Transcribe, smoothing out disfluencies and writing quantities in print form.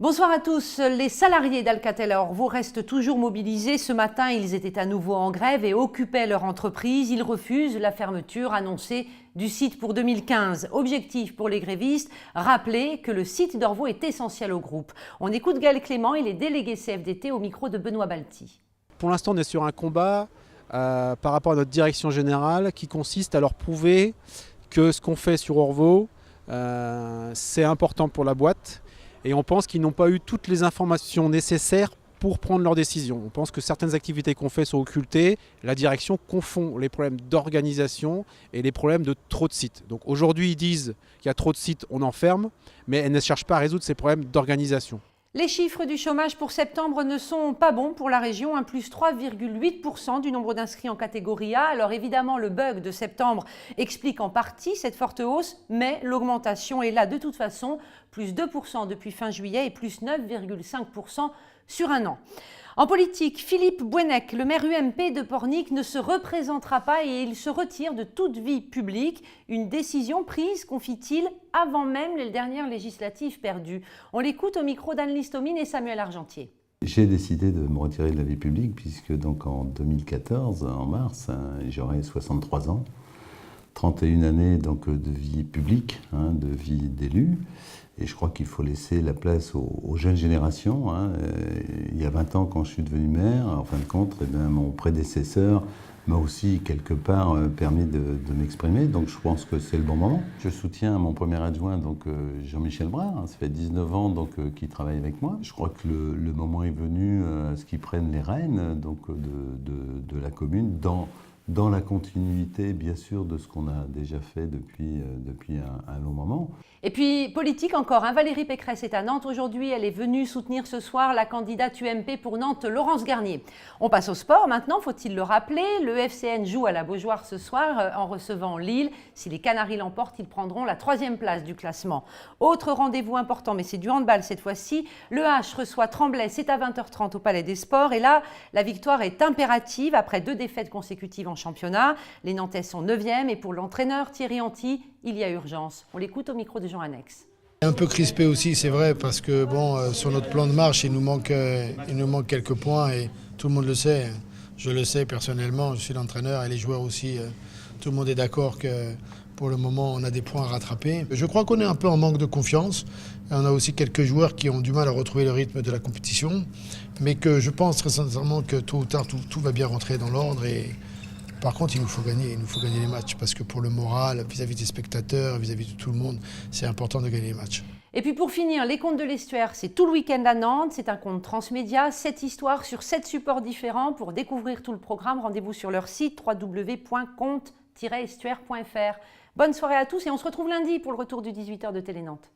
Bonsoir à tous. Les salariés d'Alcatel à Orvault restent toujours mobilisés. Ce matin, ils étaient à nouveau en grève et occupaient leur entreprise. Ils refusent la fermeture annoncée du site pour 2015. Objectif pour les grévistes, rappeler que le site d'Orvault est essentiel au groupe. On écoute Gaël Clément, il est délégué CFDT au micro de Benoît Balti. Pour l'instant, on est sur un combat par rapport à notre direction générale qui consiste à leur prouver que ce qu'on fait sur Orvault, c'est important pour la boîte. Et on pense qu'ils n'ont pas eu toutes les informations nécessaires pour prendre leurs décisions. On pense que certaines activités qu'on fait sont occultées. La direction confond les problèmes d'organisation et les problèmes de trop de sites. Donc aujourd'hui, ils disent qu'il y a trop de sites, on en ferme, mais elles ne cherchent pas à résoudre ces problèmes d'organisation. Les chiffres du chômage pour septembre ne sont pas bons pour la région, un plus 3,8% du nombre d'inscrits en catégorie A. Alors évidemment, le bug de septembre explique en partie cette forte hausse, mais l'augmentation est là de toute façon, plus 2% depuis fin juillet et plus 9,5% sur un an. En politique, Philippe Bouennec, le maire UMP de Pornic, ne se représentera pas et il se retire de toute vie publique. Une décision prise, confie-t-il, avant même les dernières législatives perdues. On l'écoute au micro d'Anne-Lise Thomine et Samuel Argentier. J'ai décidé de me retirer de la vie publique puisque donc en 2014, en mars, j'aurai 63 ans, 31 années donc de vie publique, de vie d'élu. Et je crois qu'il faut laisser la place aux jeunes générations. Il y a 20 ans, quand je suis devenu maire, en fin de compte, mon prédécesseur m'a aussi quelque part permis de m'exprimer. Donc je pense que c'est le bon moment. Je soutiens mon premier adjoint, donc Jean-Michel Brard. Ça fait 19 ans qu'il travaille avec moi. Je crois que le moment est venu à ce qu'il prenne les rênes de la commune dans la continuité, bien sûr, de ce qu'on a déjà fait depuis un long moment. Et puis, politique encore, Valérie Pécresse est à Nantes. Aujourd'hui, elle est venue soutenir ce soir la candidate UMP pour Nantes, Laurence Garnier. On passe au sport maintenant, faut-il le rappeler. Le FCN joue à la Beaujoire ce soir en recevant Lille. Si les Canaries l'emportent, ils prendront la 3e place du classement. Autre rendez-vous important, mais c'est du handball cette fois-ci. Le H reçoit Tremblay, c'est à 20h30 au Palais des Sports. Et là, la victoire est impérative après 2 défaites consécutives en championnat. Les Nantais sont 9e et pour l'entraîneur Thierry Anti, il y a urgence. On l'écoute au micro de Jean Annex. Un peu crispé aussi, c'est vrai, parce que sur notre plan de marche, il nous manque quelques points et tout le monde le sait. Je le sais personnellement, je suis l'entraîneur et les joueurs aussi. Tout le monde est d'accord que pour le moment, on a des points à rattraper. Je crois qu'on est un peu en manque de confiance. On a aussi quelques joueurs qui ont du mal à retrouver le rythme de la compétition, mais que je pense très sincèrement que tôt ou tard, tout va bien rentrer dans l'ordre. Par contre, il nous faut gagner les matchs parce que pour le moral, vis-à-vis des spectateurs, vis-à-vis de tout le monde, c'est important de gagner les matchs. Et puis pour finir, les contes de l'Estuaire, c'est tout le week-end à Nantes. C'est un conte transmédia, 7 histoires sur 7 supports différents. Pour découvrir tout le programme, rendez-vous sur leur site www.conte-estuaire.fr. Bonne soirée à tous et on se retrouve lundi pour le retour du 18h de Télé Nantes.